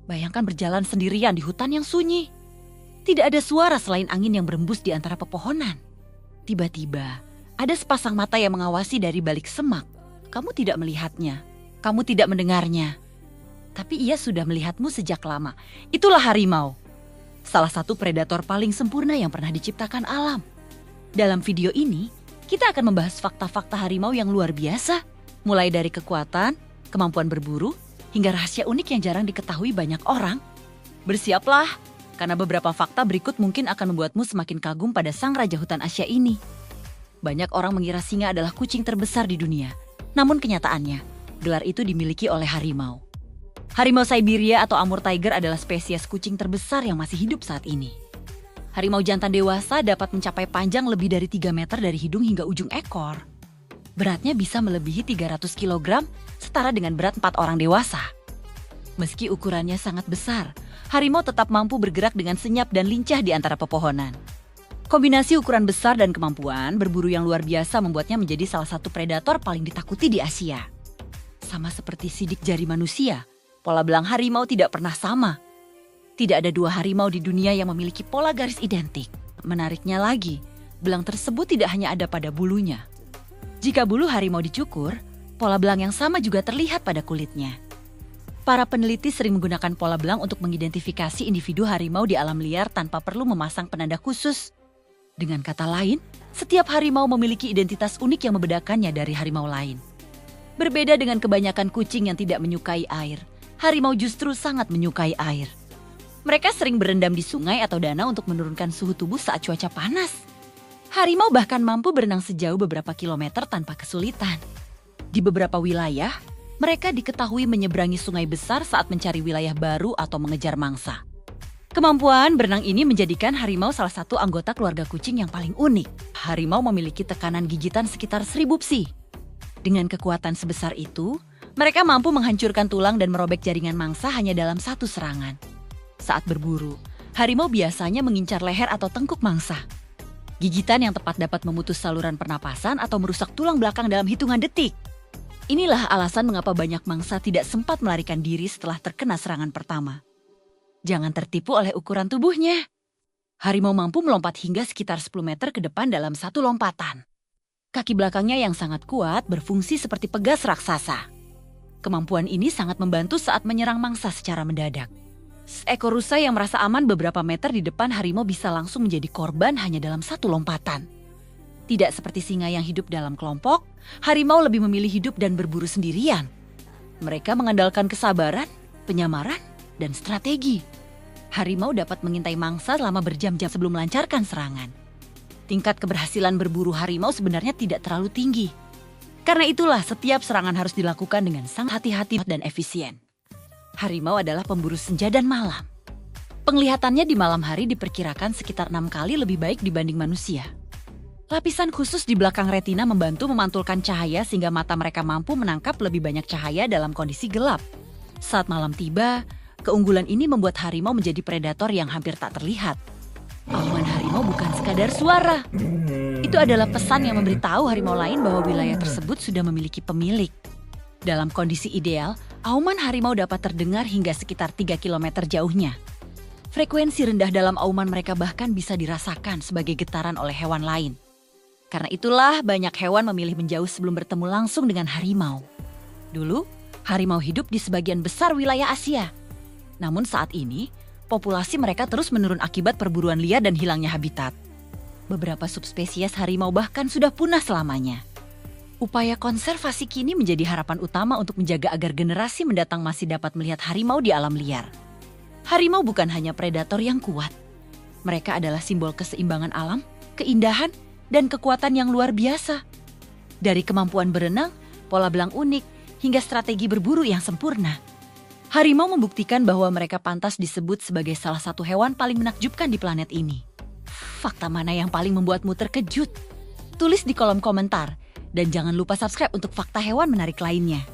Bayangkan berjalan sendirian di hutan yang sunyi. Tidak ada suara selain angin yang berembus di antara pepohonan. Tiba-tiba, ada sepasang mata yang mengawasi dari balik semak. Kamu tidak melihatnya, kamu tidak mendengarnya. Tapi ia sudah melihatmu sejak lama. Itulah harimau. Salah satu predator paling sempurna yang pernah diciptakan alam. Dalam video ini, kita akan membahas fakta-fakta harimau yang luar biasa. Mulai dari kekuatan, kemampuan berburu, hingga rahasia unik yang jarang diketahui banyak orang. Bersiaplah, karena beberapa fakta berikut mungkin akan membuatmu semakin kagum pada sang raja hutan Asia ini. Banyak orang mengira singa adalah kucing terbesar di dunia. Namun kenyataannya, gelar itu dimiliki oleh harimau. Harimau Siberia atau Amur tiger adalah spesies kucing terbesar yang masih hidup saat ini. Harimau jantan dewasa dapat mencapai panjang lebih dari 3 meter dari hidung hingga ujung ekor. Beratnya bisa melebihi 300 kg, setara dengan berat 4 orang dewasa. Meski ukurannya sangat besar, harimau tetap mampu bergerak dengan senyap dan lincah di antara pepohonan. Kombinasi ukuran besar dan kemampuan berburu yang luar biasa membuatnya menjadi salah satu predator paling ditakuti di Asia. Sama seperti sidik jari manusia, pola belang harimau tidak pernah sama. Tidak ada 2 harimau di dunia yang memiliki pola garis identik. Menariknya lagi, belang tersebut tidak hanya ada pada bulunya. Jika bulu harimau dicukur, pola belang yang sama juga terlihat pada kulitnya. Para peneliti sering menggunakan pola belang untuk mengidentifikasi individu harimau di alam liar tanpa perlu memasang penanda khusus. Dengan kata lain, setiap harimau memiliki identitas unik yang membedakannya dari harimau lain. Berbeda dengan kebanyakan kucing yang tidak menyukai air, harimau justru sangat menyukai air. Mereka sering berendam di sungai atau danau untuk menurunkan suhu tubuh saat cuaca panas. Harimau bahkan mampu berenang sejauh beberapa kilometer tanpa kesulitan. Di beberapa wilayah, mereka diketahui menyeberangi sungai besar saat mencari wilayah baru atau mengejar mangsa. Kemampuan berenang ini menjadikan harimau salah satu anggota keluarga kucing yang paling unik. Harimau memiliki tekanan gigitan sekitar 1000 psi. Dengan kekuatan sebesar itu, mereka mampu menghancurkan tulang dan merobek jaringan mangsa hanya dalam satu serangan. Saat berburu, harimau biasanya mengincar leher atau tengkuk mangsa. Gigitan yang tepat dapat memutus saluran pernapasan atau merusak tulang belakang dalam hitungan detik. Inilah alasan mengapa banyak mangsa tidak sempat melarikan diri setelah terkena serangan pertama. Jangan tertipu oleh ukuran tubuhnya. Harimau mampu melompat hingga sekitar 10 meter ke depan dalam satu lompatan. Kaki belakangnya yang sangat kuat berfungsi seperti pegas raksasa. Kemampuan ini sangat membantu saat menyerang mangsa secara mendadak. Seekor rusa yang merasa aman beberapa meter di depan harimau bisa langsung menjadi korban hanya dalam satu lompatan. Tidak seperti singa yang hidup dalam kelompok, harimau lebih memilih hidup dan berburu sendirian. Mereka mengandalkan kesabaran, penyamaran, dan strategi. Harimau dapat mengintai mangsa selama berjam-jam sebelum melancarkan serangan. Tingkat keberhasilan berburu harimau sebenarnya tidak terlalu tinggi. Karena itulah setiap serangan harus dilakukan dengan sangat hati-hati dan efisien. Harimau adalah pemburu senja dan malam. Penglihatannya di malam hari diperkirakan sekitar 6 kali lebih baik dibanding manusia. Lapisan khusus di belakang retina membantu memantulkan cahaya sehingga mata mereka mampu menangkap lebih banyak cahaya dalam kondisi gelap. Saat malam tiba, keunggulan ini membuat harimau menjadi predator yang hampir tak terlihat. Auman harimau bukan sekadar suara. Itu adalah pesan yang memberitahu harimau lain bahwa wilayah tersebut sudah memiliki pemilik. Dalam kondisi ideal, auman harimau dapat terdengar hingga sekitar 3 km jauhnya. Frekuensi rendah dalam auman mereka bahkan bisa dirasakan sebagai getaran oleh hewan lain. Karena itulah banyak hewan memilih menjauh sebelum bertemu langsung dengan harimau. Dulu, harimau hidup di sebagian besar wilayah Asia. Namun saat ini, populasi mereka terus menurun akibat perburuan liar dan hilangnya habitat. Beberapa subspesies harimau bahkan sudah punah selamanya. Upaya konservasi kini menjadi harapan utama untuk menjaga agar generasi mendatang masih dapat melihat harimau di alam liar. Harimau bukan hanya predator yang kuat. Mereka adalah simbol keseimbangan alam, keindahan, dan kekuatan yang luar biasa. Dari kemampuan berenang, pola belang unik, hingga strategi berburu yang sempurna. Harimau membuktikan bahwa mereka pantas disebut sebagai salah satu hewan paling menakjubkan di planet ini. Fakta mana yang paling membuatmu terkejut? Tulis di kolom komentar. Dan jangan lupa subscribe untuk fakta hewan menarik lainnya.